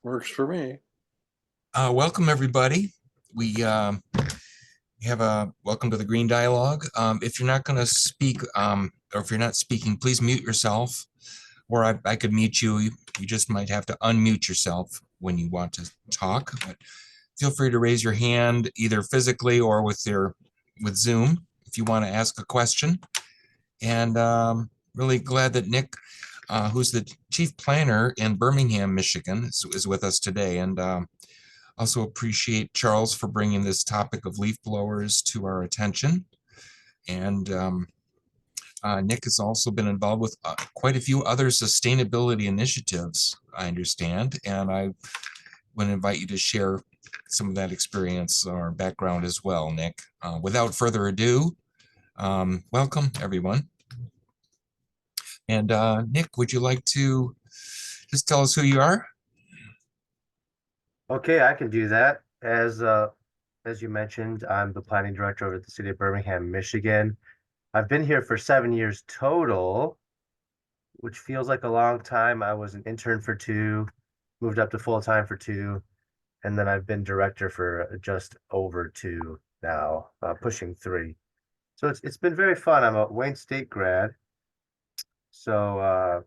Works for me. Welcome, everybody. We have a welcome to the Green Dialogue. If you're not going to speak, or if you're not speaking, please mute yourself, or I could mute you. You just might have to unmute yourself when you want to talk. But feel free to raise your hand either physically or with Zoom if you want to ask a question. And really glad that Nick, who's the chief planner in Birmingham, Michigan, is with us today. And also appreciate Charles for bringing this topic of leaf blowers to our attention. And Nick has also been involved with quite a few other sustainability initiatives, I understand. And I would invite you to share some of that experience or background as well, Nick. Without further ado, welcome everyone. And Nick, would you like to just tell us who you are? Okay, I can do that. As you mentioned, I'm the planning director over at the city of Birmingham, Michigan. I've been here for 7 years total, which feels like a long time. I was an intern for 2, moved up to full-time for 2, and then I've been director for just over 2 now, pushing 3. So it's been very fun. I'm a Wayne State grad, so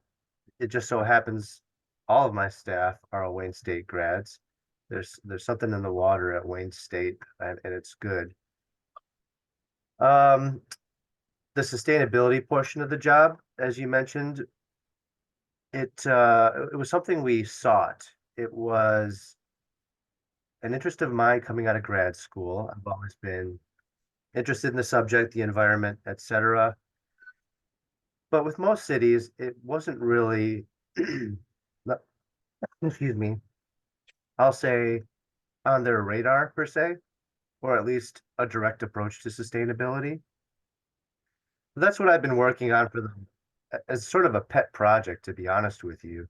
it just so happens all of my staff are Wayne State grads. There's something in the water at Wayne State, and it's good. Um, the sustainability portion of the job, as you mentioned, it was something we sought. It was an interest of mine coming out of grad school. I've always been interested in the subject, the environment, etc. But with most cities, it wasn't really, excuse me, I'll say on their radar per se, or at least a direct approach to sustainability. That's what I've been working on as sort of a pet project, to be honest with you,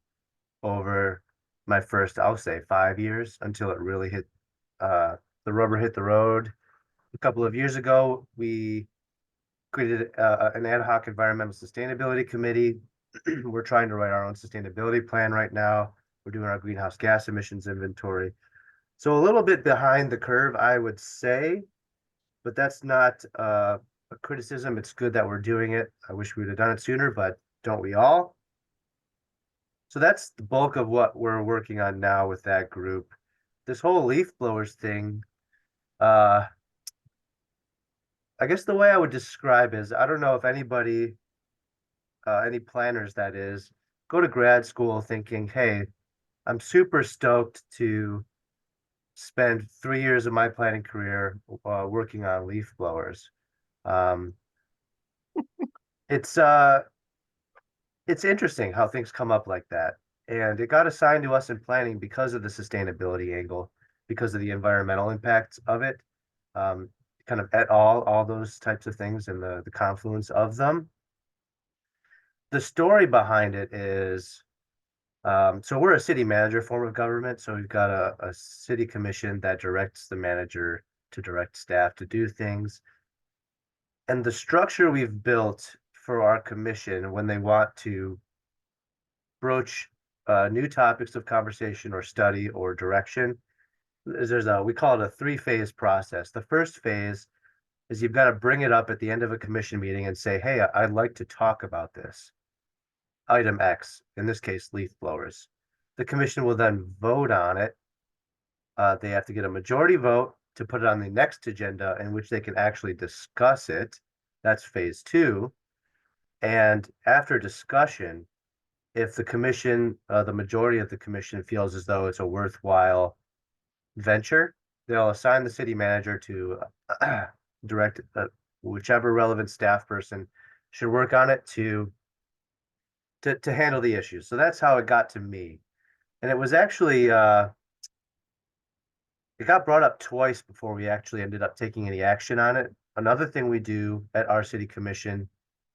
over my first, I'll say, 5 years until it really hit the rubber hit the road. A couple of years ago, we created an ad hoc environmental sustainability committee. We're trying to write our own sustainability plan right now. We're doing our greenhouse gas emissions inventory. So a little bit behind the curve, I would say, but that's not a criticism. It's good that we're doing it. I wish we would have done it sooner, but don't we all? So that's the bulk of what we're working on now with that group. This whole leaf blowers thing, I guess the way I would describe is, I don't know if anybody, any planners that is, go to grad school thinking, hey, I'm super stoked to spend 3 years of my planning career working on leaf blowers. Um, it's it's interesting how things come up like that. And it got assigned to us in planning because of the sustainability angle, because of the environmental impacts of it, um, kind of et al, all those types of things and the confluence of them. The story behind it is, so we're a city manager form of government. So we've got a city commission that directs the manager to direct staff to do things. And the structure we've built for our commission when they want to broach new topics of conversation or study or direction is we call it a 3-phase process. The first phase is you've got to bring it up at the end of a commission meeting and say, hey, I'd like to talk about this item X, in this case, leaf blowers. The commission will then vote on it. They have to get a majority vote to put it on the next agenda in which they can actually discuss it. That's phase 2. And after discussion, if the commission, the majority of the commission feels as though it's a worthwhile venture, they'll assign the city manager to direct whichever relevant staff person should work on it to handle the issues. So that's how it got to me. And it was actually, it got brought up twice before we actually ended up taking any action on it. Another thing we do at our city commission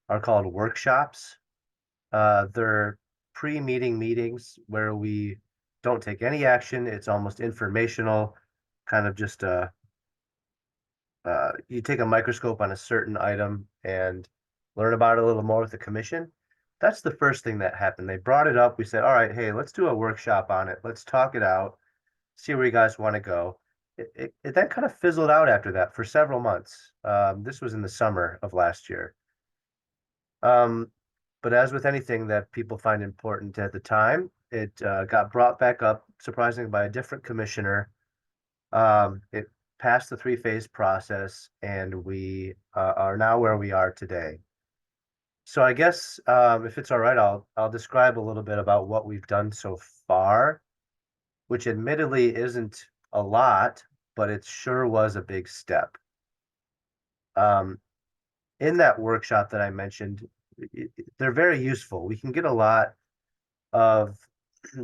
are called workshops. They're pre-meeting meetings where we don't take any action. It's almost informational, kind of just you take a microscope on a certain item and learn about it a little more with the commission. that's the first thing that happened. They brought it up. We said, all right, hey, let's do a workshop on it. Let's talk it out, see where you guys want to go. It then kind of fizzled out after that for several months. This was in the summer of last year. Um, but as with anything that people find important at the time, it got brought back up, surprisingly, by a different commissioner. It passed the three-phase process, and we are now where we are today. So I guess if it's all right, I'll describe a little bit about what we've done so far, which admittedly isn't a lot, but it sure was a big step. Um, in that workshop that I mentioned, they're very useful. We can get a lot of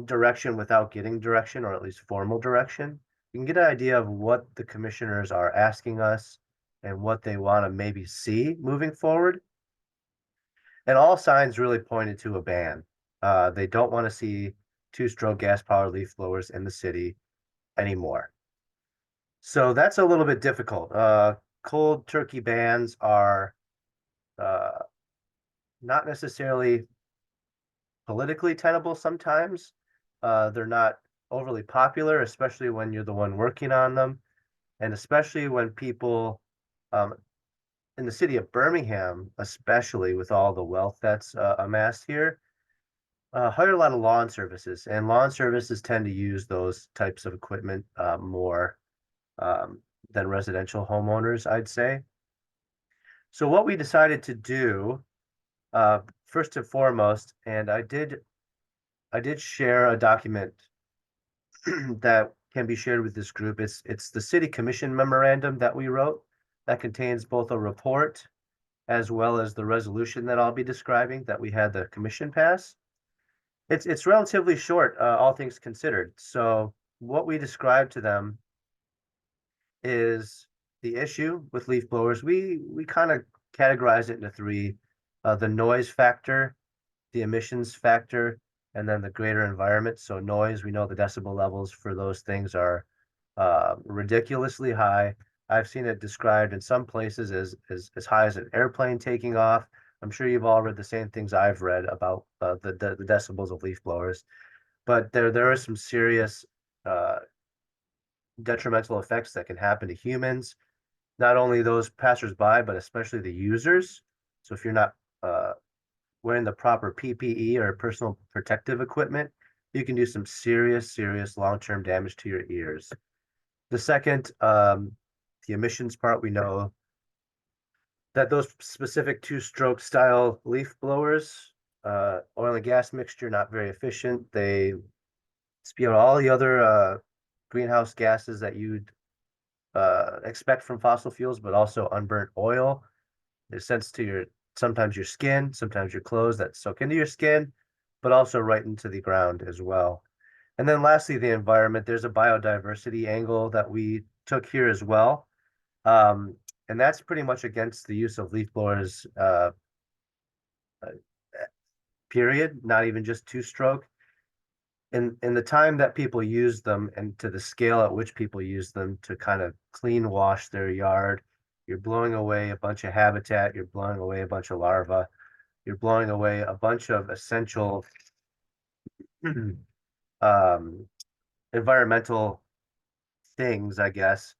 direction without getting direction, or at least formal direction. You can get an idea of what the commissioners are asking us and what they want to maybe see moving forward. And all signs really pointed to a ban. They don't want to see two-stroke gas-powered leaf blowers in the city anymore. So that's a little bit difficult. Cold turkey bans are uh, not necessarily politically tenable sometimes. They're not overly popular, especially when you're the one working on them, and especially when people um, in the city of Birmingham, especially with all the wealth that's amassed here, hire a lot of lawn services, and lawn services tend to use those types of equipment more um, than residential homeowners, I'd say. So what we decided to do, first and foremost, and I did share a document that can be shared with this group. It's the city commission memorandum that we wrote that contains both a report as well as the resolution that I'll be describing that we had the commission pass. It's relatively short, all things considered. So what we described to them is the issue with leaf blowers. We kind of categorize it into three: the noise factor, the emissions factor, and then the greater environment. So noise, we know the decibel levels for those things are ridiculously high. I've seen it described in some places as high as an airplane taking off. I'm sure you've all read the same things I've read about the decibels of leaf blowers, but there are some serious uh, detrimental effects that can happen to humans, not only those passersby, but especially the users. So if you're not wearing the proper PPE or personal protective equipment, you can do some serious long-term damage to your ears. The second, the emissions part, we know that those specific two-stroke style leaf blowers, oil and gas mixture, not very efficient. They spew out all the other greenhouse gases that you'd expect from fossil fuels, but also unburnt oil. It sends to your sometimes your skin, sometimes your clothes that soak into your skin, but also right into the ground as well. And then lastly, the environment. There's a biodiversity angle that we took here as well. Um, and that's pretty much against the use of leaf blowers, period, not even just two-stroke. In the time that people use them and to the scale at which people use them to kind of clean wash their yard, you're blowing away a bunch of habitat, you're blowing away a bunch of larvae, you're blowing away a bunch of essential um, environmental things, I guess,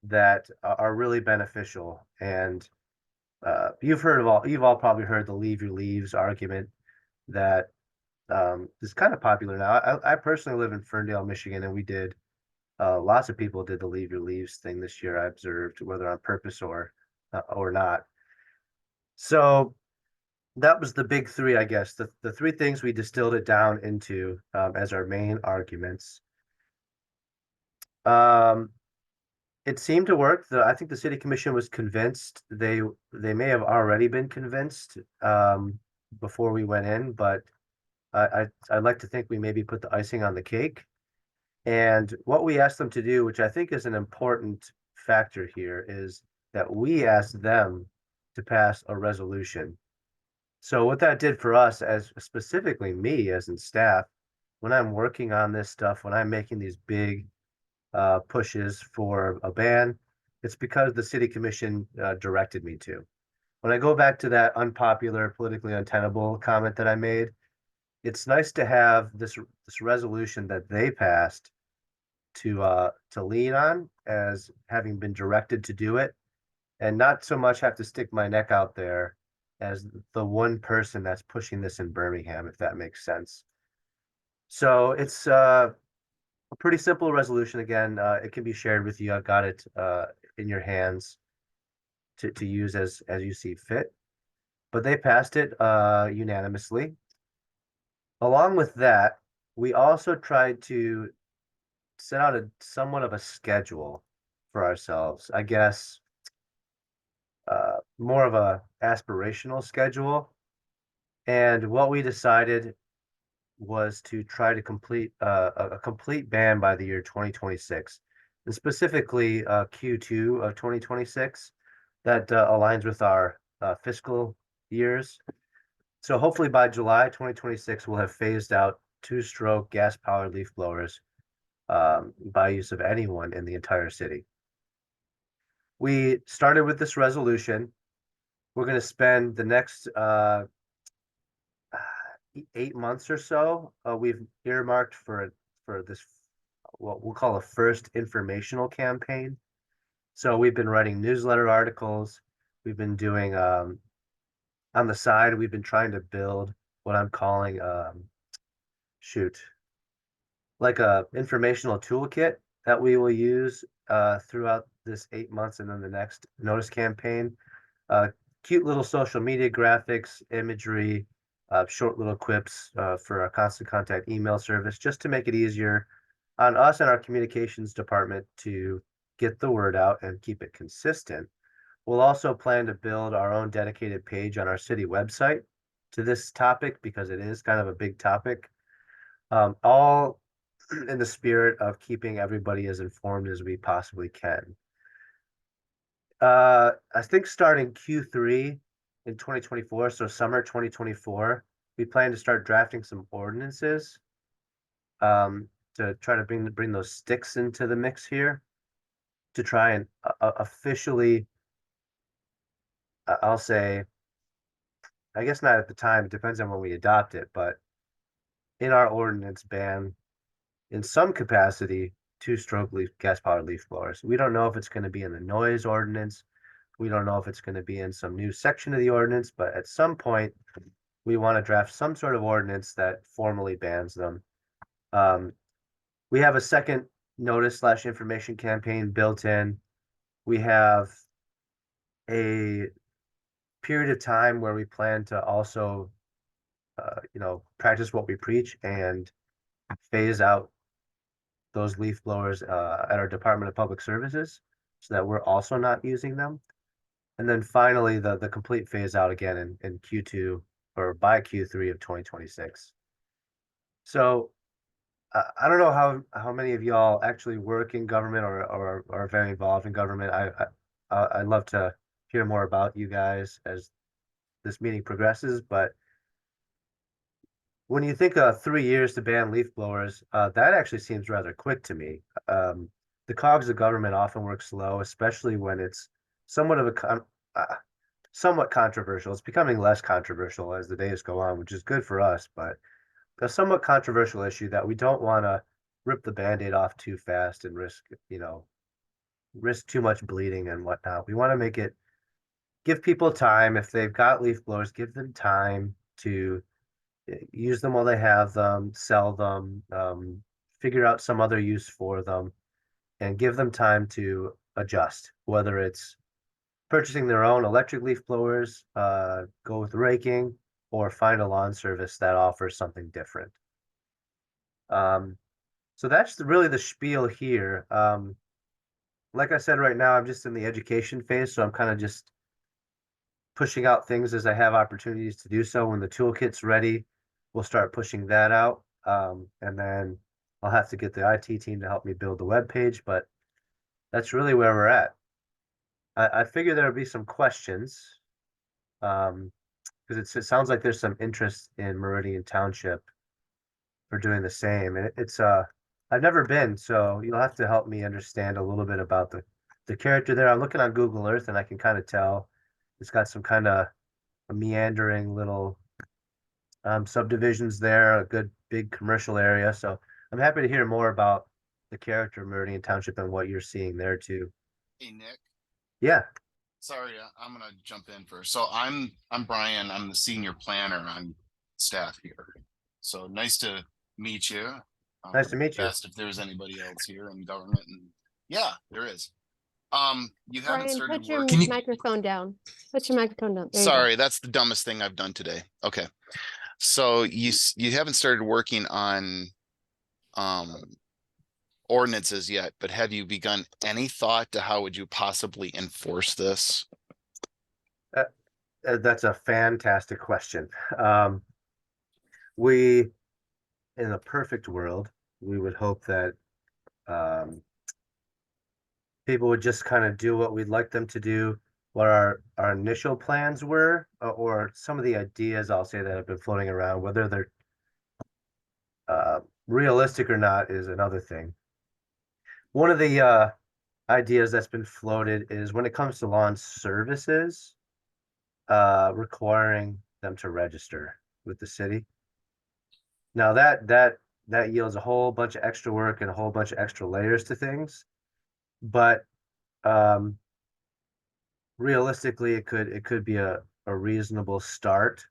that are really beneficial. And you've all probably heard the leave your leaves argument that is kind of popular now. I personally live in Ferndale, Michigan, and we did lots of people did the leave your leaves thing this year. I observed, whether on purpose or not. So that was the big three, I guess. The three things we distilled it down into as our main arguments. Um, it seemed to work. I think the city commission was convinced. They may have already been convinced before we went in, but I'd like to think we maybe put the icing on the cake. And what we asked them to do, which I think is an important factor here, is that we asked them to pass a resolution. So what that did for us, as specifically me as in staff, when I'm working on this stuff, when I'm making these big pushes for a ban, it's because the city commission directed me to. when I go back to that unpopular, politically untenable comment that I made, it's nice to have this resolution that they passed to lean on as having been directed to do it, and not so much have to stick my neck out there as the one person that's pushing this in Birmingham, if that makes sense. So it's a pretty simple resolution. Again, it can be shared with you. I've got it in your hands to use as you see fit. But they passed it unanimously. Along with that, we also tried to set out a somewhat of a schedule for ourselves. I guess more of a aspirational schedule. And what we decided was to try to complete a complete ban by the year 2026, and specifically Q2 of 2026 that aligns with our fiscal years. So hopefully by July 2026, we'll have phased out two-stroke gas-powered leaf blowers by use of anyone in the entire city. We started with this resolution. We're going to spend the next 8 months or so. We've earmarked for this what we'll call a first informational campaign. So we've been writing newsletter articles. We've been doing on the side. We've been trying to build what I'm calling shoot, like a informational toolkit that we will use throughout this 8 months and then the next notice campaign. Cute little social media graphics, imagery, short little quips for our constant contact email service, just to make it easier on us and our communications department to get the word out and keep it consistent. We'll also plan to build our own dedicated page on our city website to this topic because it is kind of a big topic. All in the spirit of keeping everybody as informed as we possibly can. I think starting Q3 in 2024, so summer 2024, we plan to start drafting some ordinances to try to bring those sticks into the mix here to try and officially, I'll say, I guess not at the time, it depends on when we adopt it, but in our ordinance ban in some capacity two-stroke gas-powered leaf blowers. We don't know if it's going to be in the noise ordinance. We don't know if it's going to be in some new section of the ordinance, but at some point we want to draft some sort of ordinance that formally bans them. We have a second notice/information campaign built in. We have a period of time where we plan to also, practice what we preach and phase out those leaf blowers at our Department of Public Services so that we're also not using them. And then finally, the complete phase out again in Q2 or by Q3 of 2026. So I don't know how many of y'all actually work in government or are very involved in government. I'd love to hear more about you guys as this meeting progresses, but when you think of 3 years to ban leaf blowers, that actually seems rather quick to me. The cogs of government often work slow, especially when it's somewhat of somewhat controversial. It's becoming less controversial as the days go on, which is good for us, but a somewhat controversial issue that we don't want to rip the Band-Aid off too fast and risk too much bleeding and whatnot. We want to give people time. If they've got leaf blowers, give them time to use them while they have them, sell them, figure out some other use for them, and give them time to adjust, whether it's purchasing their own electric leaf blowers, go with raking, or find a lawn service that offers something different. So that's really the spiel here. Like I said, right now, I'm just in the education phase, so I'm kind of just pushing out things as I have opportunities to do so. When the toolkit's ready, we'll start pushing that out. And then I'll have to get the IT team to help me build the web page, but that's really where we're at. I figure there'll be some questions, because it sounds like there's some interest in Meridian Township for doing the same. And it's I've never been, so you'll have to help me understand a little bit about the character there. I'm looking on Google Earth and I can kind of tell It's got some kind of meandering little subdivisions there, a good big commercial area. So I'm happy to hear more about the character of Meridian Township and what you're seeing there too. Hey Nick, Yeah, sorry, I'm gonna jump in first. So I'm Brian. I'm the senior planner on staff here. So nice to meet you. nice to meet you. Asked if there's anybody else here in government, and yeah, there is. You haven't Brian, started put your work. Can you- microphone down. Put your microphone down. There you go. Sorry, that's the dumbest thing I've done today. Okay, so you haven't started working on um ordinances yet, but have you begun any thought to how would you possibly enforce this? That's a fantastic question. We, in a perfect world, we would hope that people would just kind of do what we'd like them to do, what our initial plans were, or some of the ideas I'll say that have been floating around, whether they're realistic or not is another thing. One of the ideas that's been floated is when it comes to lawn services, requiring them to register with the city. Now that yields a whole bunch of extra work and a whole bunch of extra layers to things, but realistically, it could be a reasonable start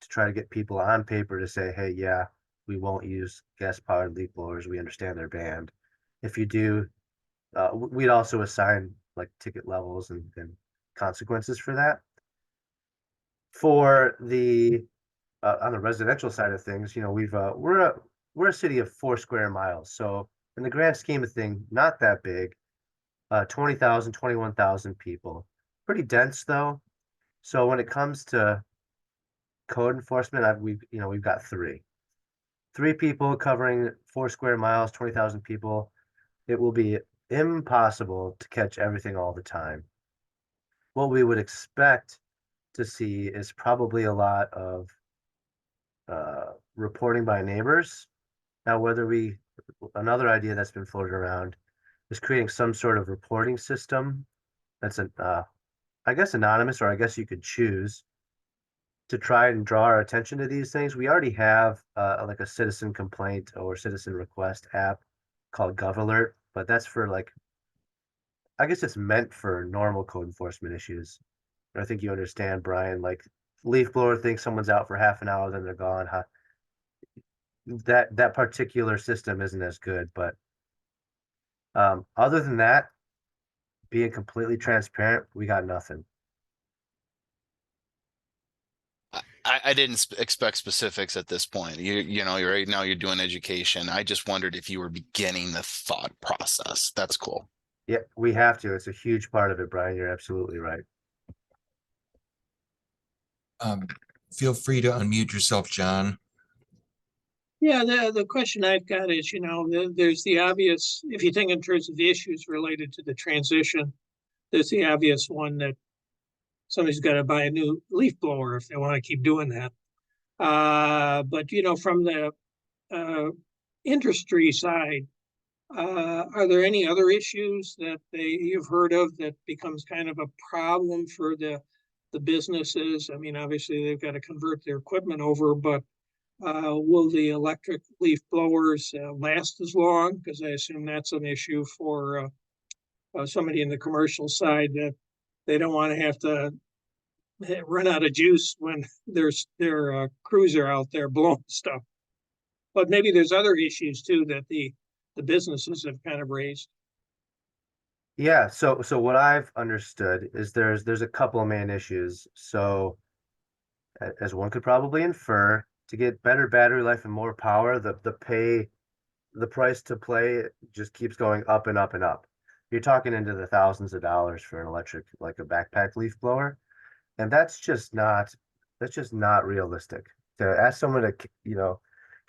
to try to get people on paper to say, hey, yeah, we won't use gas powered leaf blowers. We understand they're banned. If you do, we'd also assign like ticket levels and consequences for that. For the on the residential side of things, you know, we're a city of 4 square miles, so in the grand scheme of things, not that big. 20,000, 21,000 people, pretty dense though. So when it comes to code enforcement, we've got three people covering 4 square miles, 20,000 people. It will be impossible to catch everything all the time. What we would expect to see is probably a lot of reporting by neighbors. Now, another idea that's been floated around is creating some sort of reporting system that's I guess anonymous, or I guess you could choose to try and draw our attention to these things. We already have like a citizen complaint or citizen request app called GovAlert, but that's for like, I guess it's meant for normal code enforcement issues. I think you understand, Brian, like leaf blower thinks someone's out for half an hour, then they're gone. That particular system isn't as good, but other than that, being completely transparent, we got nothing. I didn't expect specifics at this point. You know, right now you're doing education. I just wondered if you were beginning the thought process. That's cool. Yeah, we have to. It's a huge part of it, Brian. You're absolutely right. Feel free to unmute yourself, John. Yeah, the question I've got is, you know, there's the obvious, if you think in terms of the issues related to the transition, there's the obvious one that somebody's got to buy a new leaf blower if they want to keep doing that. But, you know, from the industry side, are there any other issues that you've heard of that becomes kind of a problem for the businesses? I mean, obviously they've got to convert their equipment over, but will the electric leaf blowers last as long? Because I assume that's an issue for somebody in the commercial side that they don't want to have to run out of juice when their crews are out there blowing stuff. But maybe there's other issues too that the businesses have kind of raised. Yeah, so what I've understood is there's a couple of main issues. So as one could probably infer, to get better battery life and more power, the price to play just keeps going up and up and up. You're talking into the thousands of dollars for an electric, like a backpack leaf blower. And that's just not realistic. To ask someone to, you know,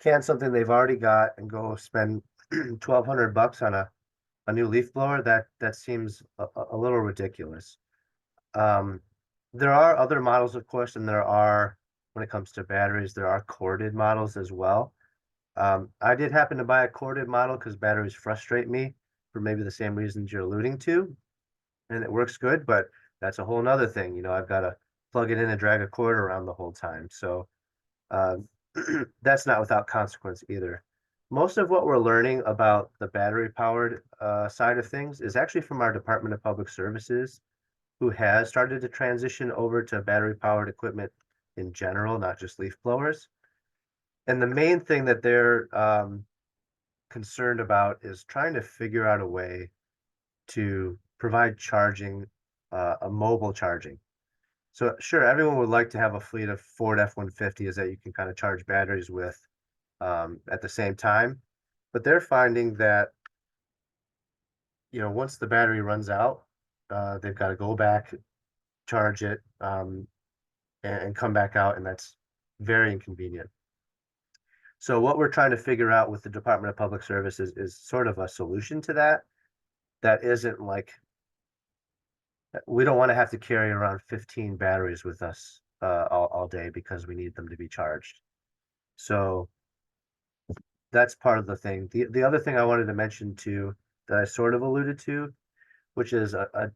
can something they've already got and go spend $1,200 on a new leaf blower, that seems a little ridiculous. There are other models, of course, and when it comes to batteries, there are corded models as well. I did happen to buy a corded model because batteries frustrate me for maybe the same reasons you're alluding to, and it works good, but That's a whole nother thing, I've got to plug it in and drag a cord around the whole time. So that's not without consequence either. Most of what we're learning about the battery powered side of things is actually from our Department of Public Services, who has started to transition over to battery powered equipment in general, not just leaf blowers. And the main thing that they're concerned about is trying to figure out a way to provide charging, a mobile charging. So sure, everyone would like to have a fleet of Ford F-150s that you can kind of charge batteries with at the same time. But they're finding that, once the battery runs out, they've got to go back, charge it, and come back out, and that's very inconvenient. So what we're trying to figure out with the Department of Public Services is sort of a solution to that. That isn't like, we don't want to have to carry around 15 batteries with us all day because we need them to be charged. So that's part of the thing. The other thing I wanted to mention too, that I sort of alluded to, which is a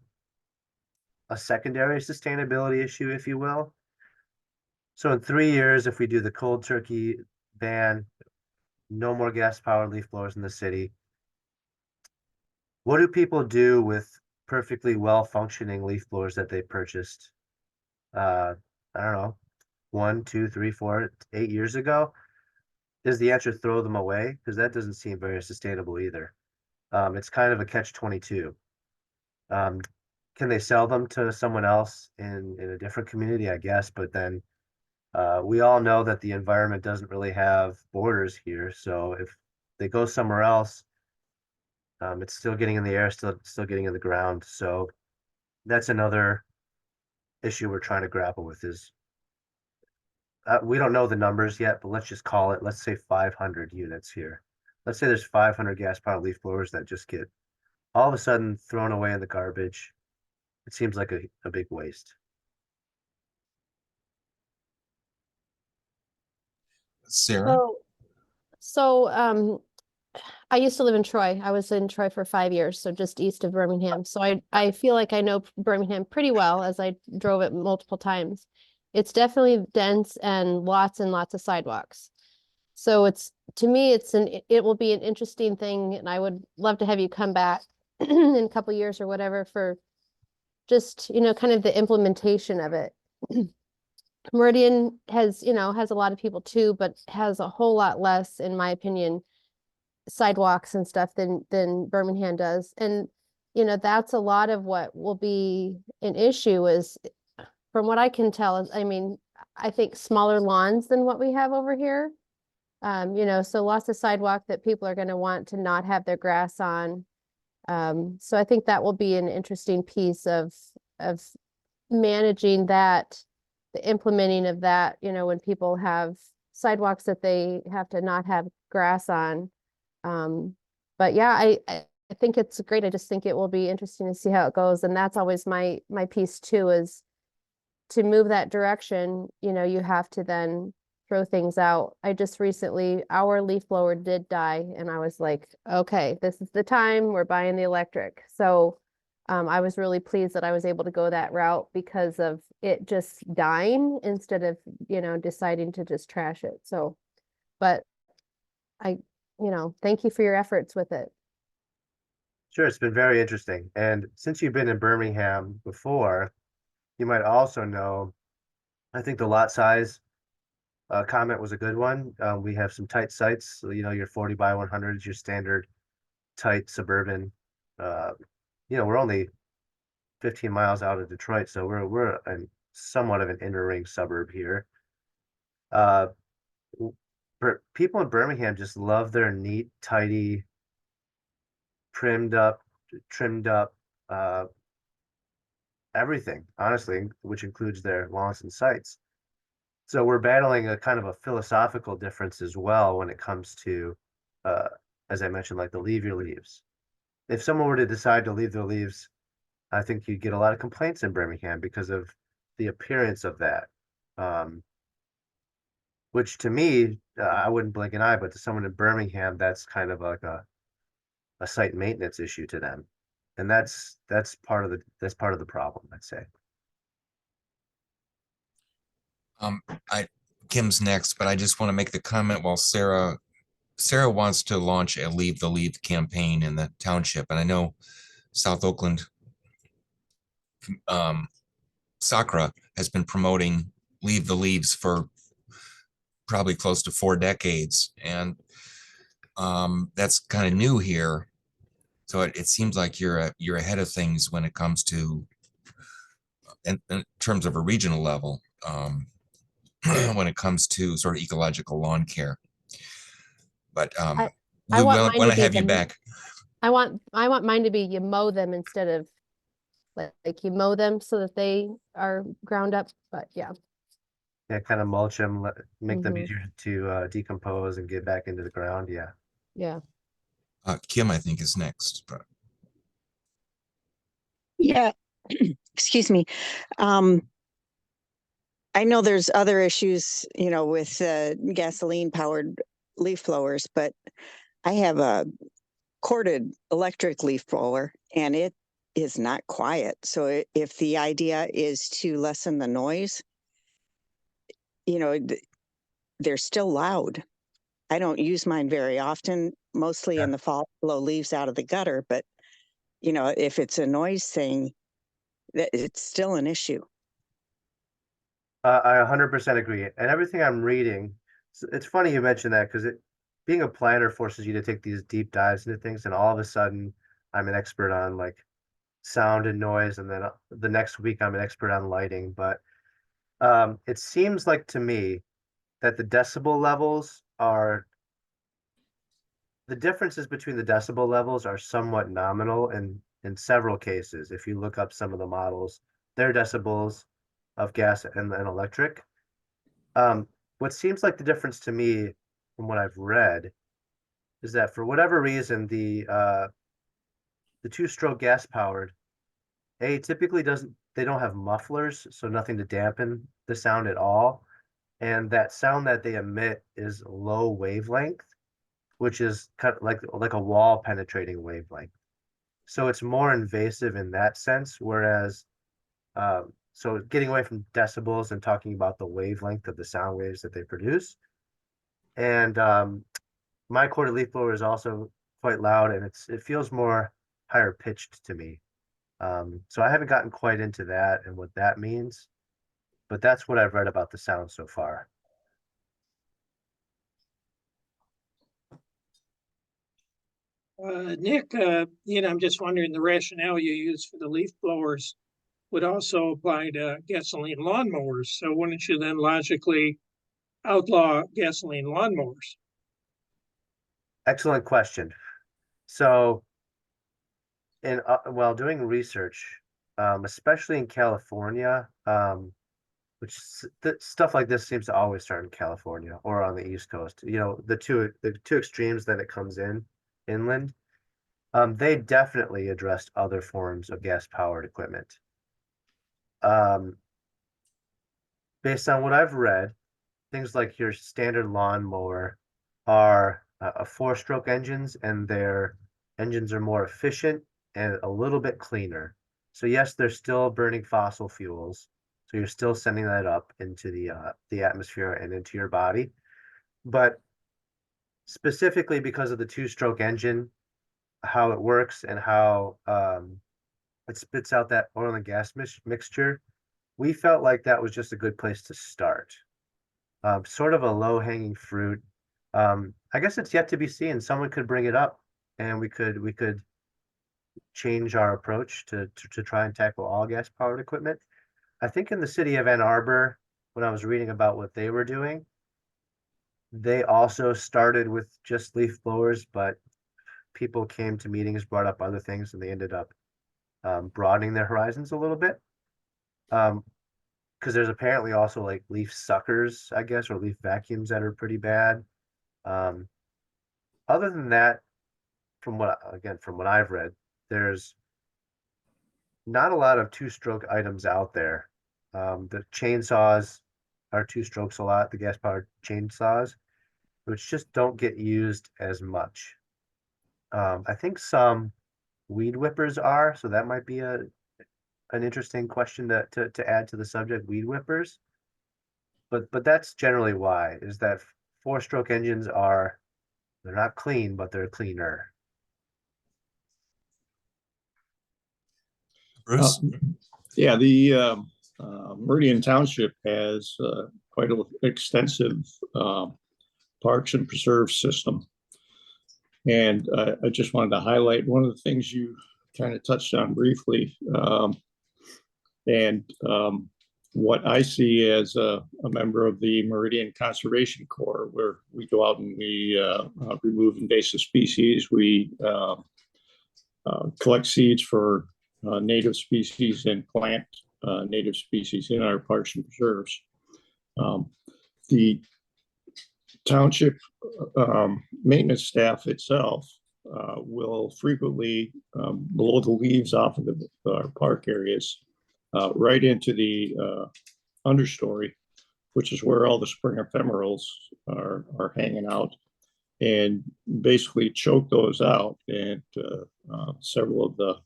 secondary sustainability issue, if you will. So in 3 years, if we do the cold turkey ban, no more gas powered leaf blowers in the city, what do people do with perfectly well functioning leaf blowers that they purchased? I don't know, 1, 2, 3, 4, 8 years ago? Is the answer throw them away? Because that doesn't seem very sustainable either. It's kind of a catch-22. Can they sell them to someone else in a different community? I guess, but then we all know that the environment doesn't really have borders here. So if they go somewhere else, it's still getting in the air, still getting in the ground. So that's another issue we're trying to grapple with is we don't know the numbers yet, but let's just call it, let's say 500 units here. Let's say there's 500 gas powered leaf blowers that just get all of a sudden thrown away in the garbage. It seems like a big waste. Sarah? So, I used to live in Troy. I was in Troy for 5 years, so just east of Birmingham. So I feel like I know Birmingham pretty well as I drove it multiple times. It's definitely dense and lots of sidewalks. So to me, it will be an interesting thing, and I would love to have you come back in a couple years or whatever for just, kind of the implementation of it. Meridian has a lot of people too, but has a whole lot less, in my opinion, sidewalks and stuff than Birmingham does. And, that's a lot of what will be an issue is, from what I can tell, is, I think smaller lawns than what we have over here. So lots of sidewalk that people are going to want to not have their grass on. So I think that will be an interesting piece of managing that, the implementing of that, when people have sidewalks that they have to not have grass on. But yeah, I think it's great. I just think it will be interesting to see how it goes. And that's always my piece too, is to move that direction, you have to then throw things out. I just recently, our leaf blower did die, and I was like, okay, this is the time, we're buying the electric. So I was really pleased that I was able to go that route because of it just dying instead of, deciding to just trash it. So, but thank you for your efforts with it. Sure, it's been very interesting. And since you've been in Birmingham before, you might also know, I think the lot size comment was a good one. We have some tight sites, so, your 40 by 100s, your standard tight suburban. We're only 15 miles out of Detroit, so we're somewhat of an inner ring suburb here. People in Birmingham just love their neat, tidy, trimmed up everything, honestly, which includes their lawns and sites. So we're battling a kind of a philosophical difference as well when it comes to, as I mentioned, like the leave your leaves. If someone were to decide to leave their leaves, I think you'd get a lot of complaints in Birmingham because of the appearance of that. Which to me, I wouldn't blink an eye, but to someone in Birmingham, that's kind of like a site maintenance issue to them. And that's part of the problem, I'd say. I, Kim's next, but I just want to make the comment while Sarah wants to launch a Leave the Leave campaign in the township. And I know South Oakland Sakra has been promoting Leave the Leaves for probably close to 4 decades. And that's kind of new here. So it seems like you're ahead of things when it comes to, in terms of a regional level, when it comes to sort of ecological lawn care. But I we want want mine to to be have you the back. I want mine to be you mow them instead of like you mow them so that they are ground up. But yeah. Yeah, kind of mulch them, make them Mhm. easier to decompose and get back into the ground. Yeah. Yeah. Kim, I think, is next. But Yeah, excuse me. Um, I know there's other issues, with gasoline powered leaf blowers, but I have a corded electric leaf blower and it is not quiet. So if the idea is to lessen the noise, they're still loud. I don't use mine very often, mostly Yeah. in the fall, blow leaves out of the gutter, but if it's a noise thing, it's still an issue. I 100% agree. And everything I'm reading, it's funny you mentioned that because being a planner forces you to take these deep dives into things, and all of a sudden I'm an expert on like sound and noise, and then the next week I'm an expert on lighting. But it seems like to me that the differences between the decibel levels are somewhat nominal in several cases. If you look up some of the models, their decibels of gas and electric. What seems like the difference to me from what I've read is that for whatever reason, the two-stroke gas powered, typically they don't have mufflers, so nothing to dampen the sound at all. And that sound that they emit is low wavelength, which is kind of like a wall penetrating wavelength. So it's more invasive in that sense, whereas so getting away from decibels and talking about the wavelength of the sound waves that they produce. And my corded leaf blower is also quite loud, and it feels more higher pitched to me. So I haven't gotten quite into that and what that means, but that's what I've read about the sound so far. Nick, I'm just wondering the rationale you use for the leaf blowers would also apply to gasoline lawnmowers. So wouldn't you then logically outlaw gasoline lawnmowers? Excellent question. So while doing research, especially in California, which stuff like this seems to always start in California or on the East Coast. The two extremes that it comes inland. They definitely addressed other forms of gas powered equipment. Based on what I've read, things like your standard lawnmower are a 4-stroke engines, and their engines are more efficient and a little bit cleaner. So yes, they're still burning fossil fuels. So you're still sending that up into the atmosphere and into your body. But specifically because of the 2-stroke engine, how it works and how it spits out that oil and gas mixture, we felt like that was just a good place to start. Sort of a low-hanging fruit. I guess it's yet to be seen. Someone could bring it up, and we could change our approach to try and tackle all gas-powered equipment. I think in the city of Ann Arbor, when I was reading about what they were doing, they also started with just leaf blowers, but people came to meetings, brought up other things, and they ended up broadening their horizons a little bit. Because there's apparently also like leaf suckers, I guess, or leaf vacuums that are pretty bad. Other than that, from what I've read, there's not a lot of 2-stroke items out there. The chainsaws are 2 strokes a lot, the gas powered chainsaws, which just don't get used as much. I think some weed whippers are, so that might be an interesting question to add to the subject, weed whippers. but that's generally why, is that four-stroke engines they're not clean, but they're cleaner. Bruce? Yeah, the Meridian Township has quite an extensive parks and preserve system. And I just wanted to highlight one of the things you kind of touched on briefly. And what I see as a member of the Meridian Conservation Corps, where we go out and we remove invasive species, we collect seeds for native species and plant native species in our parks and preserves. The township maintenance staff itself will frequently blow the leaves off of our park areas right into the understory, which is where all the spring ephemerals are hanging out, and basically choke those out. And several of the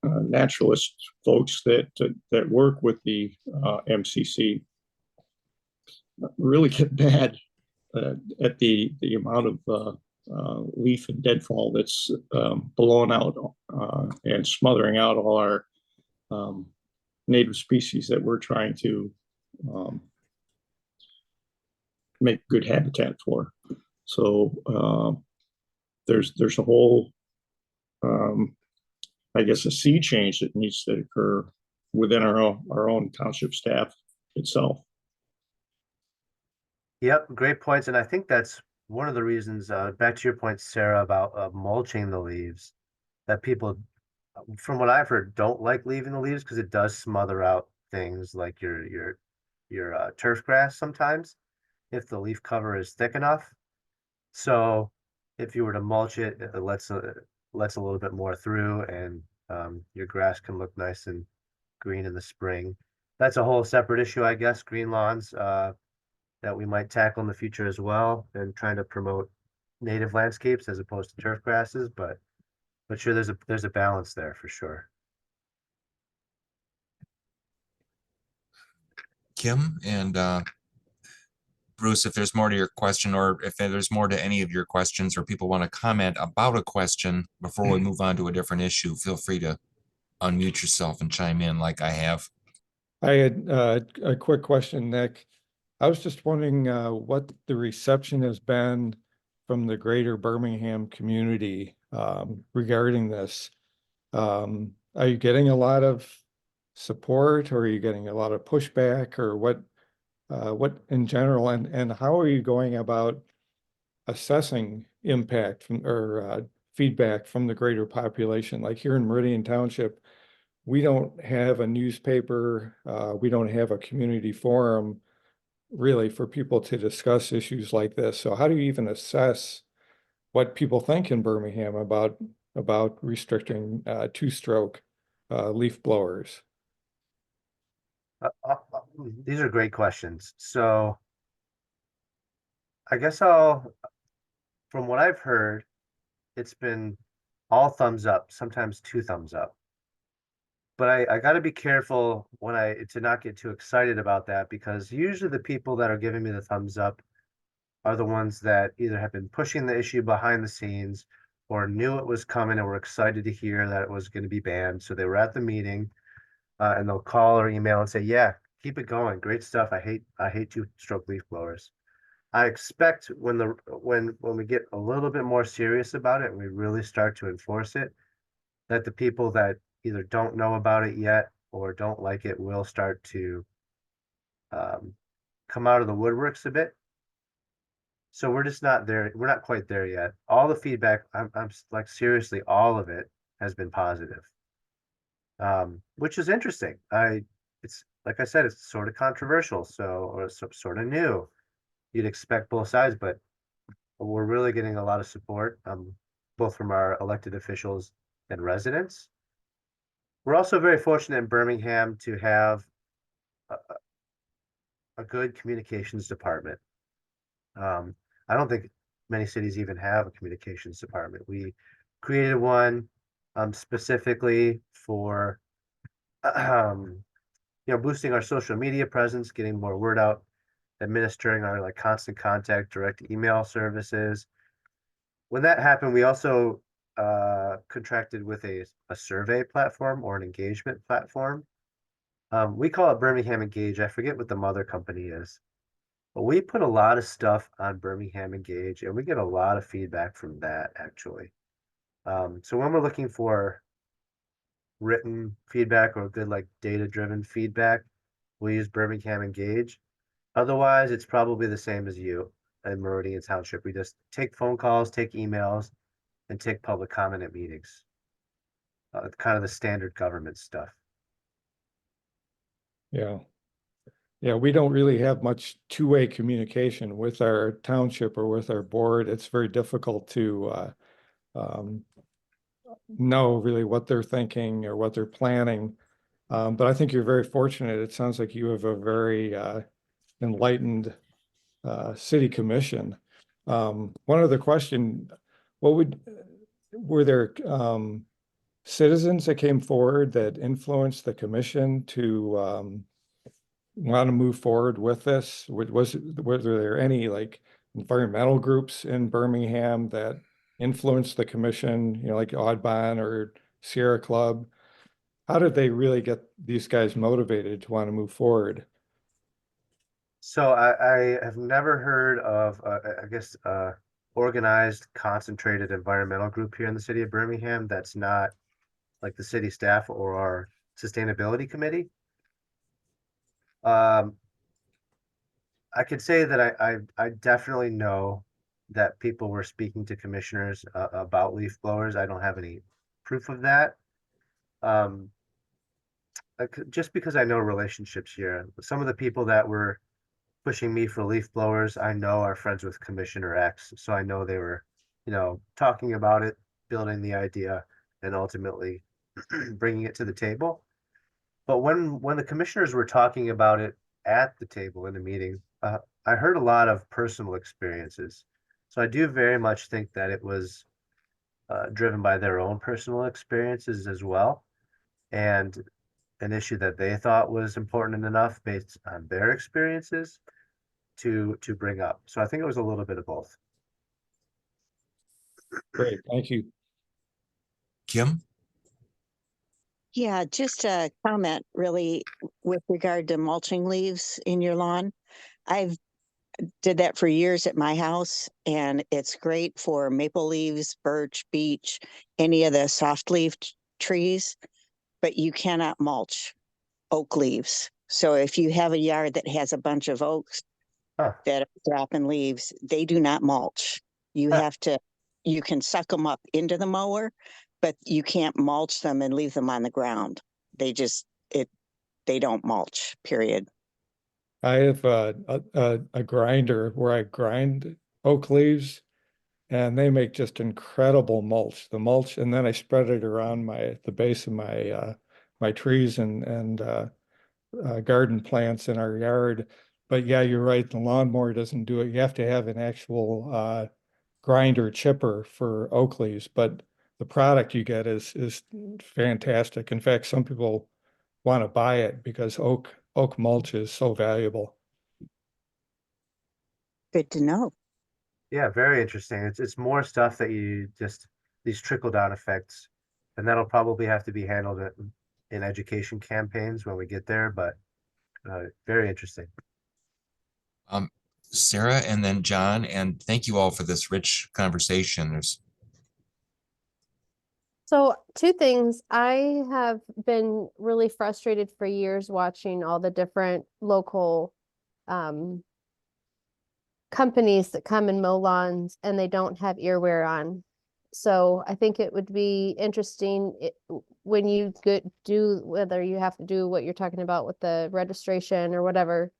naturalist folks that work with the MCC really get mad at the amount of leaf and deadfall that's blowing out and smothering out all our native species that we're trying to make good habitat for. So there's a whole I guess a sea change that needs to occur within our own township staff itself. Yep, great points. And I think that's one of the reasons, back to your point, Sarah, about mulching the leaves, that people, from what I've heard, don't like leaving the leaves because it does smother out things like your turf grass sometimes, if the leaf cover is thick enough. So if you were to mulch it, it lets a little bit more through, and your grass can look nice and green in the spring. That's a whole separate issue, I guess, green lawns that we might tackle in the future as well, and trying to promote native landscapes as opposed to turf grasses, but sure, there's a balance there for sure. Kim and Bruce, if there's more to your question, or if there's more to any of your questions, or people want to comment about a question before we move on to a different issue, feel free to unmute yourself and chime in like I have. I had a quick question, Nick. I was just wondering what the reception has been from the greater Birmingham community regarding this. Are you getting a lot of support, or are you getting a lot of pushback, or what in general, and how are you going about assessing impact from, or feedback from the greater population? Like here in Meridian Township, we don't have a newspaper, we don't have a community forum really for people to discuss issues like this. So how do you even assess what people think in Birmingham about restricting two-stroke leaf blowers? These are great questions. So I guess from what I've heard, it's been all thumbs up, sometimes two thumbs up. But I got to be careful to not get too excited about that, because usually the people that are giving me the thumbs up are the ones that either have been pushing the issue behind the scenes, or knew it was coming and were excited to hear that it was going to be banned. So they were at the meeting, and they'll call or email and say, yeah, keep it going. Great stuff. I hate two-stroke leaf blowers. I expect when we get a little bit more serious about it and we really start to enforce it, that the people that either don't know about it yet or don't like it will start to come out of the woodworks a bit. So we're just not there. We're not quite there yet. All the feedback, I'm like, seriously, all of it has been positive, which is interesting. It's like I said, it's sort of controversial, or sort of new. You'd expect both sides, but we're really getting a lot of support, both from our elected officials and residents. We're also very fortunate in Birmingham to have a good communications department. I don't think many cities even have a communications department. We created one specifically for boosting our social media presence, getting more word out, administering our like constant contact direct email services. When that happened, we also contracted with a survey platform or an engagement platform. We call it Birmingham Engage. I forget what the mother company is, but we put a lot of stuff on Birmingham Engage, and we get a lot of feedback from that actually. So when we're looking for written feedback or good like data-driven feedback, we use Birmingham Engage. Otherwise, it's probably the same as you in Meridian Township. We just take phone calls, take emails, and take public comment at meetings. Kind of the standard government stuff. Yeah. Yeah, we don't really have much two-way communication with our township or with our board. It's very difficult to know really what they're thinking or what they're planning. But I think you're very fortunate. It sounds like you have a very enlightened city commission. One other question, were there citizens that came forward that influenced the commission to want to move forward with this? Were there any like environmental groups in Birmingham that influenced the commission, you know, like Audubon or Sierra Club? How did they really get these guys motivated to want to move forward? So I have never heard of, I guess, organized, concentrated environmental group here in the city of Birmingham that's not like the city staff or our sustainability committee. I could say that I definitely know that people were speaking to commissioners about leaf blowers. I don't have any proof of that. Just because I know relationships here, some of the people that were pushing me for leaf blowers, I know are friends with Commissioner X. So I know they were, you know, talking about it, building the idea, and ultimately bringing it to the table. But when the commissioners were talking about it at the table in the meeting, I heard a lot of personal experiences. So I do very much think that it was driven by their own personal experiences as well, and an issue that they thought was important enough based on their experiences to bring up. So I think it was a little bit of both. Great, thank you. Kim? Yeah, just a comment really with regard to mulching leaves in your lawn. I've did that for years at my house, and it's great for maple leaves, birch, beech, any of the soft leaf trees, but you cannot mulch oak leaves. So if you have a yard that has a bunch of oaks Huh. that are dropping leaves, they do not mulch. You Huh. have to, you can suck them up into the mower, but you can't mulch them and leave them on the ground. They just, they don't mulch, period. I have a grinder where I grind oak leaves, and they make just incredible mulch. The mulch, and then I spread it around the base of my my trees and garden plants in our yard. But yeah, you're right. The lawnmower doesn't do it. You have to have an actual grinder chipper for oak leaves. But the product you get is fantastic. In fact, some people want to buy it because oak mulch is so valuable. Good to know. Yeah, very interesting. It's more stuff that you just these trickle down effects, and that'll probably have to be handled in education campaigns when we get there. But very interesting. Sarah and then John, and thank you all for this rich conversation. So two things. I have been really frustrated for years watching all the different local companies that come and mow lawns and they don't have earwear on. So I think it would be interesting when you do, whether you have to do what you're talking about with the registration or whatever.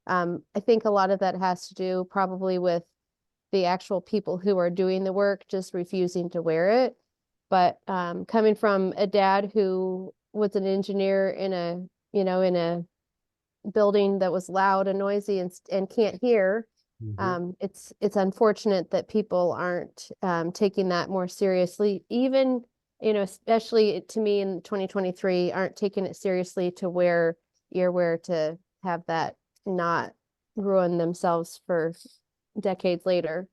I think a lot of that has to do probably with the actual people who are doing the work just refusing to wear it. But coming from a dad who was an engineer in a, you know, in a building that was loud and noisy and can't hear, it's unfortunate that people aren't taking that more seriously. Even, you know, especially to me in 2023, aren't taking it seriously to wear earwear to have that not ruin themselves for decades later.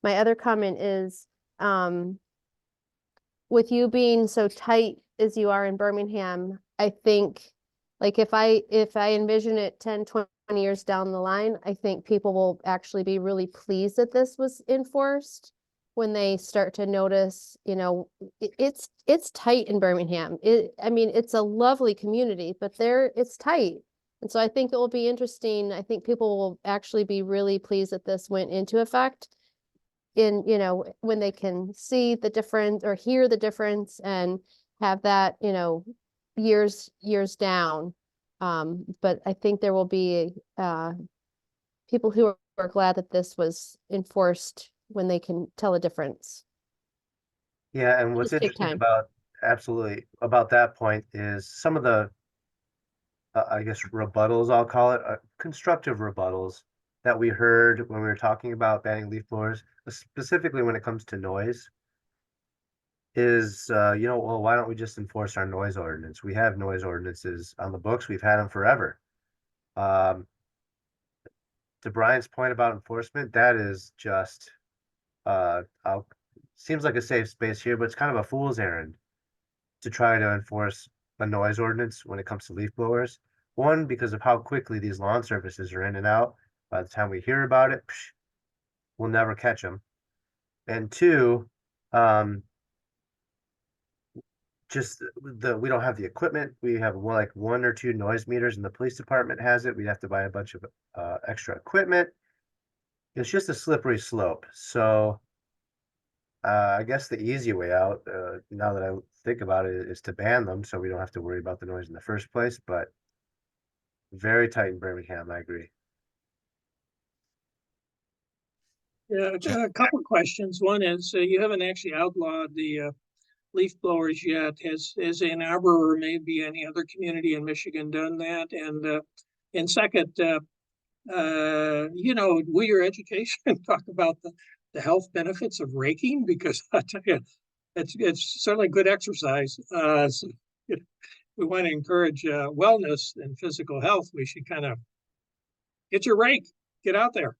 My other comment is, with you being so tight as you are in Birmingham, I think, like, if I envision it 10, 20 years down the line, I think people will actually be really pleased that this was enforced when they start to notice, you know, it's tight in Birmingham. I mean, it's a lovely community, but it's tight. And so I think it will be interesting. I think people will actually be really pleased that this went into effect in, you know, when they can see the difference or hear the difference and have that, you know, years down. But I think there will be people who are glad that this was enforced when they can tell a difference. Yeah, and what's Just take interesting time. about, absolutely, about that point is some of the, I guess, rebuttals, I'll call it, constructive rebuttals that we heard when we were talking about banning leaf blowers, specifically when it comes to noise, is, you know, well, why don't we just enforce our noise ordinance? We have noise ordinances on the books. We've had them forever. To Brian's point about enforcement, that is just, seems like a safe space here, but it's kind of a fool's errand to try to enforce a noise ordinance when it comes to leaf blowers. One, because of how quickly these lawn services are in and out. By the time we hear about it, we'll never catch them. And two, just we don't have the equipment. We have like 1 or 2 noise meters, and the police department has it. We'd have to buy a bunch of extra equipment. It's just a slippery slope. So I guess the easy way out, now that I think about it, is to ban them so we don't have to worry about the noise in the first place. But very tight in Birmingham, I agree. Yeah, a couple of questions. One is, you haven't actually outlawed the leaf blowers yet. Has Ann Arbor or maybe any other community in Michigan done that? And second, you know, will your education talk about the health benefits of raking? Because I tell you, it's certainly good exercise. So, you know, we want to encourage wellness and physical health. We should kind of get your rake, get out there.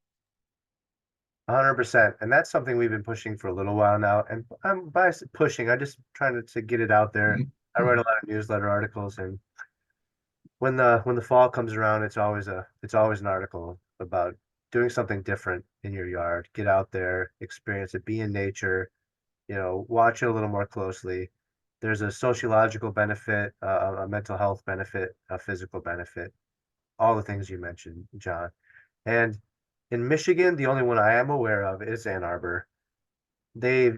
100%. And that's something we've been pushing for a little while now. And by pushing, I just trying to get it out there. I write a lot of newsletter articles, and when the fall comes around, it's always an article about doing something different in your yard. Get out there, experience it, be in nature, you know, watch it a little more closely. There's a sociological benefit, a mental health benefit, a physical benefit, all the things you mentioned, John. And in Michigan, the only one I am aware of is Ann Arbor. They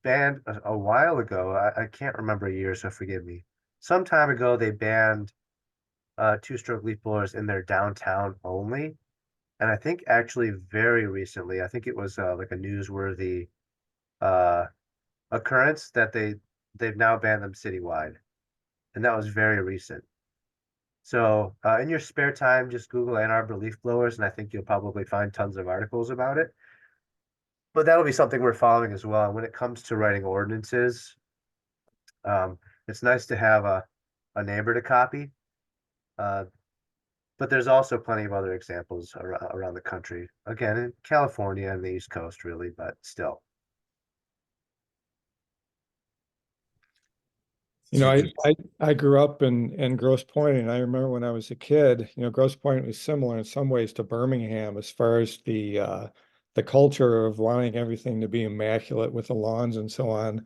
banned a while ago, I can't remember a year, so forgive me. Some time ago, they banned 2-stroke leaf blowers in their downtown only. And I think actually very recently, I think it was like a newsworthy occurrence that they've now banned them citywide. And that was very recent. So in your spare time, just Google Ann Arbor leaf blowers, and I think you'll probably find tons of articles about it. But that'll be something we're following as well. And when it comes to writing ordinances, it's nice to have a neighbor to copy. But there's also plenty of other examples around the country. Again, in California and the East Coast, really, but still. You know, I grew up in Grosse Pointe, and I remember when I was a kid, you know, Grosse Pointe was similar in some ways to Birmingham as far as the culture of wanting everything to be immaculate with the lawns and so on.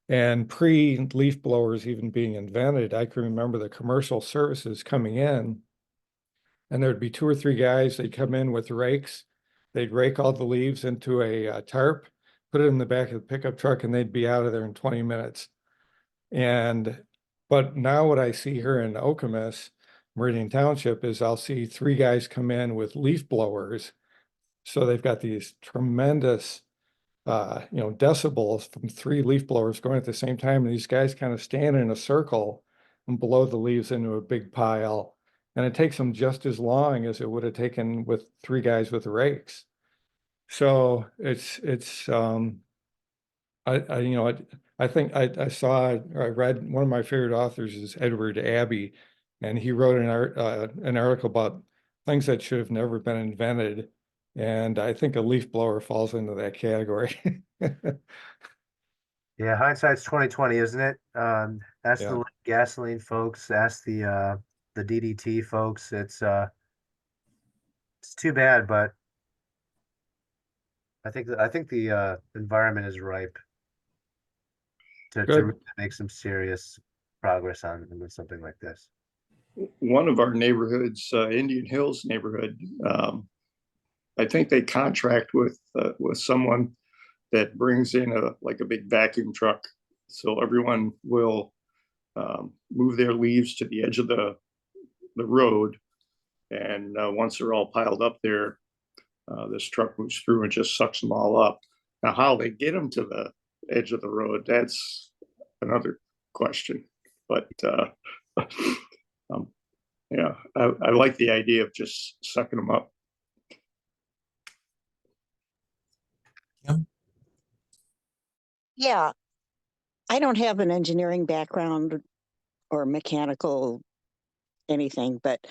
And pre-leaf blowers even being invented, I can remember the commercial services coming in, and there'd be 2 or 3 guys, they'd come in with rakes, they'd rake all the leaves into a tarp, put it in the back of the pickup truck, and they'd be out of there in 20 minutes. But now what I see here in Okemos, Meridian Township, is I'll see 3 guys come in with leaf blowers. So they've got these tremendous, you know, decibels from 3 leaf blowers going at the same time. And these guys kind of stand in a circle and blow the leaves into a big pile. And it takes them just as long as it would have taken with 3 guys with rakes. So I think I read, one of my favorite authors is Edward Abbey, and he wrote an article about things that should have never been invented. And I think a leaf blower falls into that category. Yeah, hindsight's 2020, isn't it? Ask Yeah. the gasoline folks, ask the DDT folks. It's too bad, but I think the environment is ripe to Good. really make some serious progress on something like this. One of our neighborhoods, Indian Hills neighborhood, I think they contract with someone that brings in like a big vacuum truck. So everyone will move their leaves to the edge of the road. And once they're all piled up there, this truck moves through and just sucks them all up. Now, how they get them to the edge of the road, that's another question. But yeah, I like the idea of just sucking them up. Yeah, I don't have an engineering background or mechanical anything, but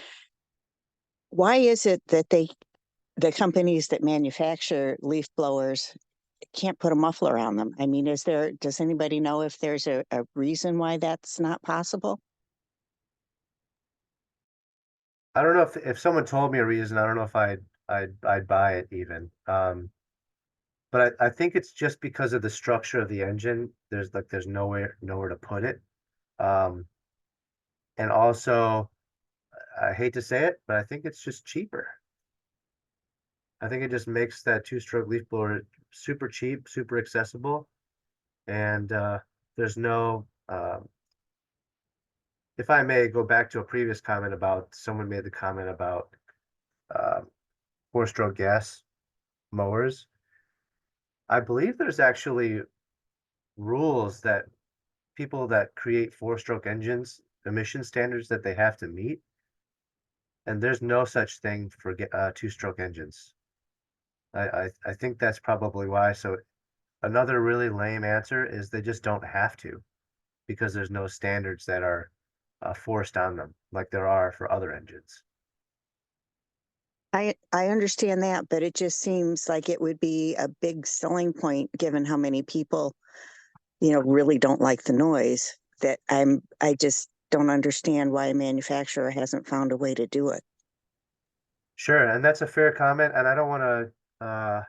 why is it that the companies that manufacture leaf blowers can't put a muffler on them? I mean, does anybody know if there's a reason why that's not possible? I don't know if someone told me a reason. I don't know if I'd buy it even. But I think it's just because of the structure of the engine. There's nowhere to put it. And also, I hate to say it, but I think it's just cheaper. I think it just makes that two-stroke leaf blower super cheap, super accessible, and there's no. If I may go back to a previous comment about someone made the comment about uh, four-stroke gas mowers. I believe there's actually rules that people that create four-stroke engines, emission standards that they have to meet, and there's no such thing for two-stroke engines. I think that's probably why. So another really lame answer is they just don't have to, because there's no standards that are forced on them like there are for other engines. I understand that, but it just seems like it would be a big selling point given how many people, really don't like the noise, that I just don't understand why a manufacturer hasn't found a way to do it. Sure, and that's a fair comment, and I don't want to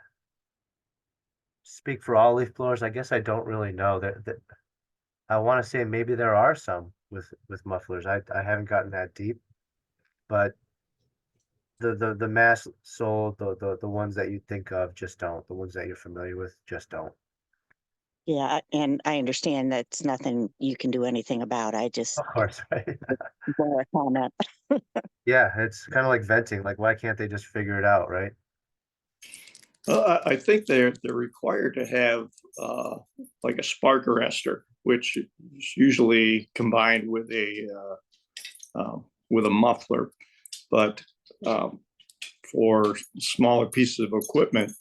speak for all leaf blowers. I guess I don't really know that I want to say maybe there are some with mufflers. I haven't gotten that deep, but the mass sold, the ones that you think of just don't. The ones that you're familiar with just don't. Yeah, and I understand that's nothing you can do anything about. I just Of course, right? more a comment. Yeah, it's kind of like venting. Like, why can't they just figure it out, right? Well, I think they're required to have like a spark arrestor, which is usually combined with a muffler. But for smaller pieces of equipment,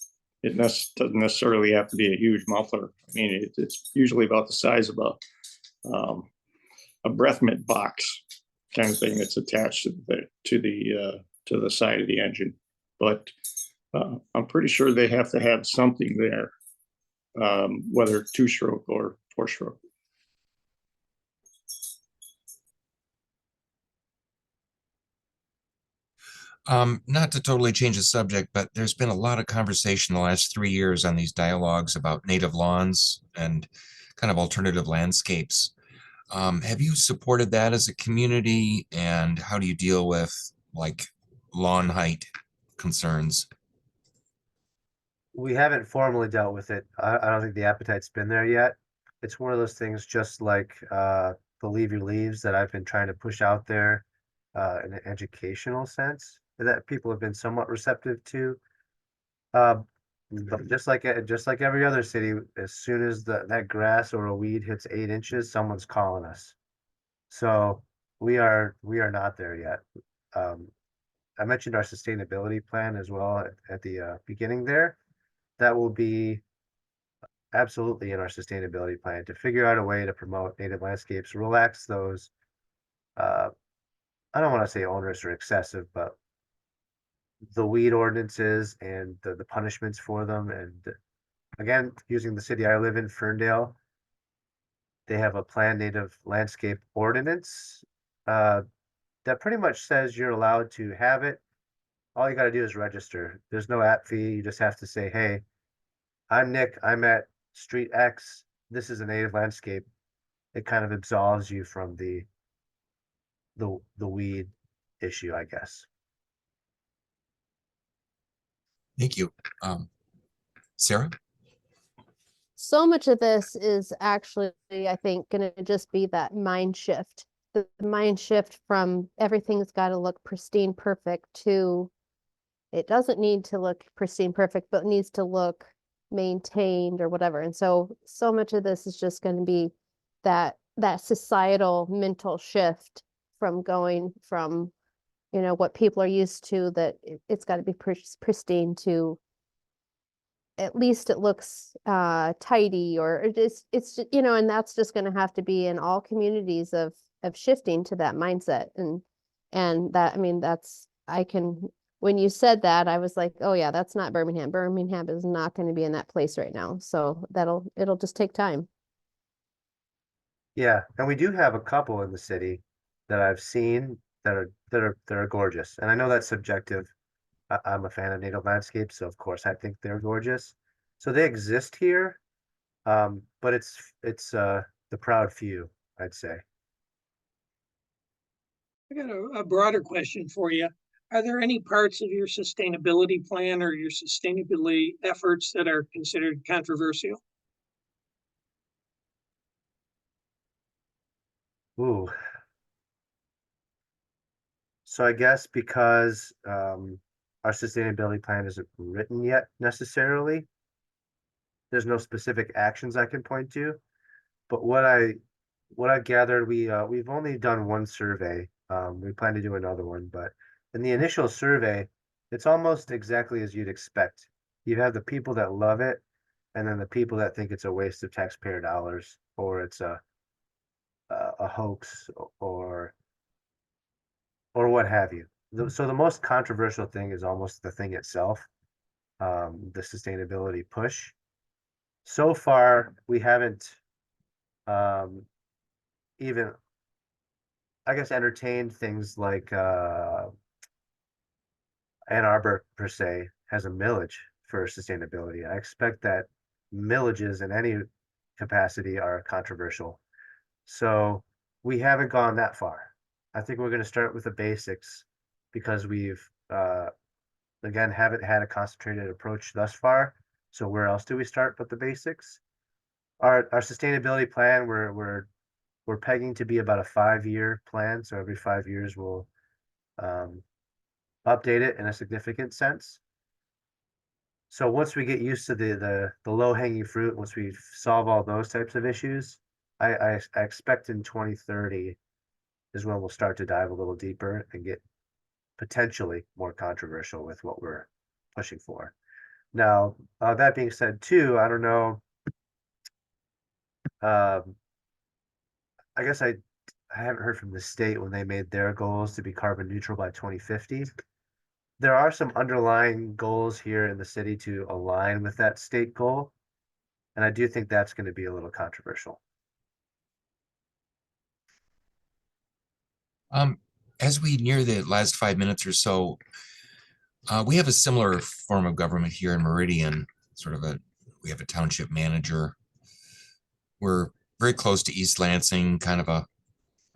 it doesn't necessarily have to be a huge muffler. I mean, it's usually about the size of a breath mint box kind of thing that's attached to the side of the engine. But I'm pretty sure they have to have something there, whether two-stroke or four-stroke. Not to totally change the subject, but there's been a lot of conversation the last 3 years on these dialogues about native lawns and kind of alternative landscapes. Have you supported that as a community, and how do you deal with like lawn height concerns? We haven't formally dealt with it. I don't think the appetite's been there yet. It's one of those things, just like the Leave Your Leaves, that I've been trying to push out there in an educational sense, that people have been somewhat receptive to. But just like every other city, as soon as that grass or a weed hits 8 inches, someone's calling us. So we are not there yet. I mentioned our sustainability plan as well at the beginning there. That will be absolutely in our sustainability plan to figure out a way to promote native landscapes, relax those. I don't want to say onerous or excessive, but the weed ordinances and the punishments for them. And again, using the city I live in, Ferndale, they have a planned native landscape ordinance that pretty much says you're allowed to have it. All you got to do is register. There's no app fee. You just have to say, hey, I'm Nick. I'm at Street X. This is a native landscape. It kind of absolves you from the weed issue, I guess. Thank you. Sarah? So much of this is actually, I think, gonna just be that mind shift. The mind shift from everything's gotta look pristine, perfect to it doesn't need to look pristine, perfect, but it needs to look maintained or whatever. And so much of this is just gonna be that societal mental shift from going from, what people are used to, that it's gotta be pristine, to at least it looks tidy, or it's just, and that's just going to have to be in all communities of shifting to that mindset. And that, I mean, that's, I can, when you said that, I was like, oh yeah, that's not Birmingham. Birmingham is not going to be in that place right now, so it'll just take time. Yeah, and we do have a couple in the city that I've seen that are gorgeous. And I know that's subjective. I'm a fan of native landscapes, so of course I think they're gorgeous. So they exist here, but it's the proud few, I'd say. I got a broader question for you. Are there any parts of your sustainability plan or your sustainability efforts that are considered controversial? Ooh. So I guess because our sustainability plan isn't written yet necessarily, there's no specific actions I can point to. But what I gathered, we've only done one survey. We plan to do another one, but in the initial survey, it's almost exactly as you'd expect. You have the people that love it, and then the people that think it's a waste of taxpayer dollars, or it's a hoax, or what have you. So the most controversial thing is almost the thing itself, the sustainability push. So far, we haven't um, even, I guess, entertained things like Ann Arbor per se has a millage for sustainability. I expect that millages in any capacity are controversial. So we haven't gone that far. I think we're going to start with the basics because we've again haven't had a concentrated approach thus far. So where else do we start but the basics? Our sustainability plan, we're pegging to be about a 5-year plan. So every 5 years we'll um, update it in a significant sense. So once we get used to the low hanging fruit, once we solve all those types of issues, I expect in 2030 is when we'll start to dive a little deeper and get potentially more controversial with what we're pushing for. Now, that being said, too, I don't know. I guess I haven't heard from the state when they made their goals to be carbon neutral by 2050. There are some underlying goals here in the city to align with that state goal. And I do think that's going to be a little controversial. As we near the last 5 minutes or so, we have a similar form of government here in Meridian, we have a township manager. We're very close to East Lansing, kind of a,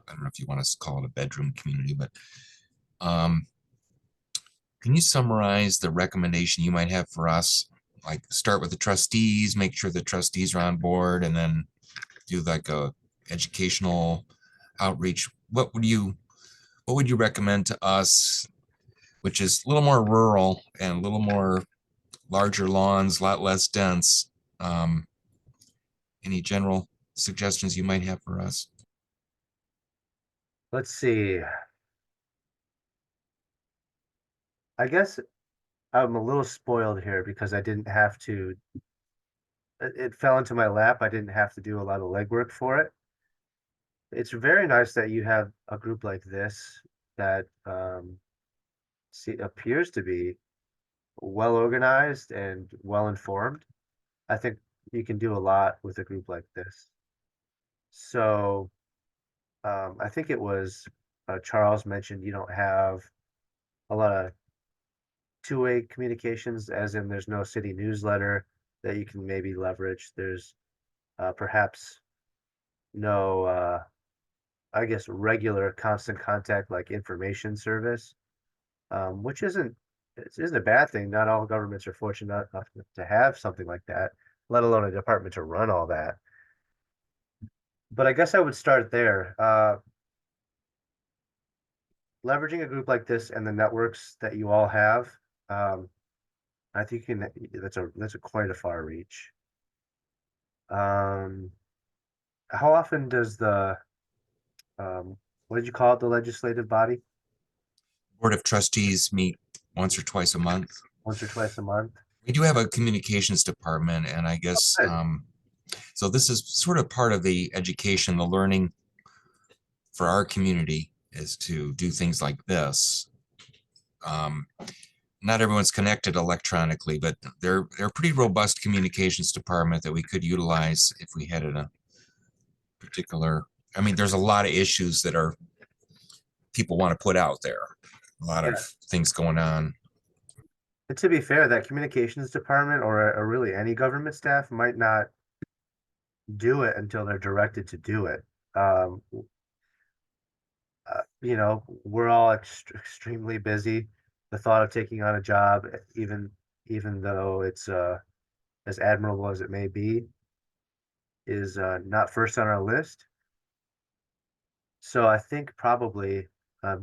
I don't know if you want to call it a bedroom community, but can you summarize the recommendation you might have for us? Like start with the trustees, make sure the trustees are on board, and then do like a educational outreach. What would you recommend to us, which is a little more rural and a little more larger lawns, a lot less dense? Any general suggestions you might have for us? Let's see. I guess I'm a little spoiled here because I didn't have to, it fell into my lap. I didn't have to do a lot of legwork for it. It's very nice that you have a group like this that appears to be well organized and well informed. I think you can do a lot with a group like this. So I think it was Charles mentioned you don't have a lot of two-way communications, as in there's no city newsletter that you can maybe leverage. There's perhaps no, I guess, regular constant contact like information service, which isn't a bad thing. Not all governments are fortunate enough to have something like that, let alone a department to run all that. But I guess I would start there. Leveraging a group like this and the networks that you all have, I think that's a quite a far reach. How often does the what did you call it, the legislative body? Board of Trustees meet once or twice a month. Once or twice a month? We do have a communications department, and I guess, Good. so this is sort of part of the education, the learning for our community is to do things like this. Not everyone's connected electronically, but they're a pretty robust communications department that we could utilize if we had a particular, I mean, there's a lot of issues that are people want to put out there. A lot Yeah. of things going on. And to be fair, that communications department or really any government staff might not do it until they're directed to do it. You know, we're all extremely busy. The thought of taking on a job, even though it's as admirable as it may be, is not first on our list. So I think probably,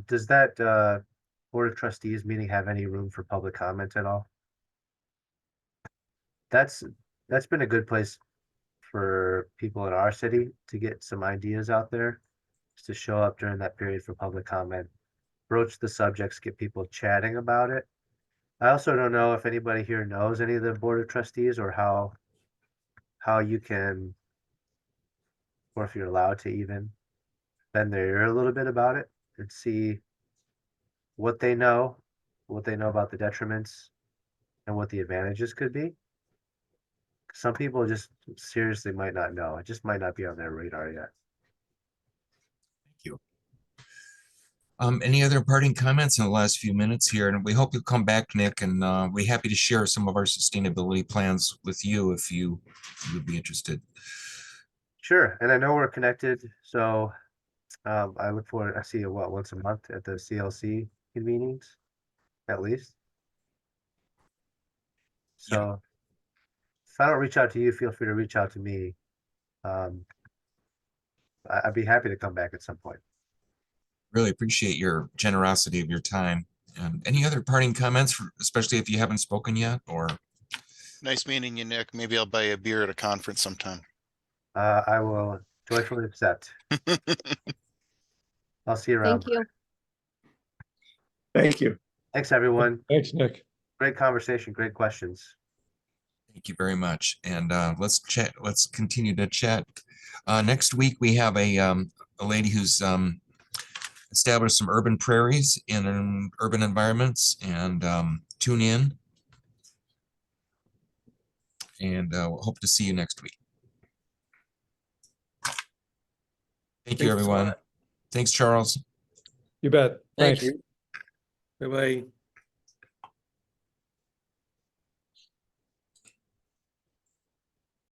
does that Board of Trustees meeting have any room for public comment at all? That's been a good place for people in our city to get some ideas out there, just to show up during that period for public comment, broach the subjects, get people chatting about it. I also don't know if anybody here knows any of the Board of Trustees or how you can, or if you're allowed to even bend their ear a little bit about it and see what they know about the detriments and what the advantages could be. Some people just seriously might not know. It just might not be on their radar yet. Thank you. Any other parting comments in the last few minutes here? And we hope you'll come back, Nick, and we're happy to share some of our sustainability plans with you if you would be interested. Sure, and I know we're connected, so I look forward. I see you once a month at the CLC convenings, at least. So if I don't reach out to you, feel free to reach out to me. I'd be happy to come back at some point. Really appreciate your generosity of your time. Any other parting comments, especially if you haven't spoken yet? Or Nice meeting you, Nick. Maybe I'll buy you a beer at a conference sometime. I will joyfully accept. I'll see you around. Thank you. Thank you. Thanks, everyone. Thanks, Nick. Great conversation, great questions. thank you very much. And let's chat. Let's continue to chat. Next week we have a lady who's established some urban prairies in urban environments, and tune in. And we'll hope to see you next week. Thank you, Thanks a everyone. lot. Thanks, Charles. You bet. Thank Thanks. you. Bye-bye.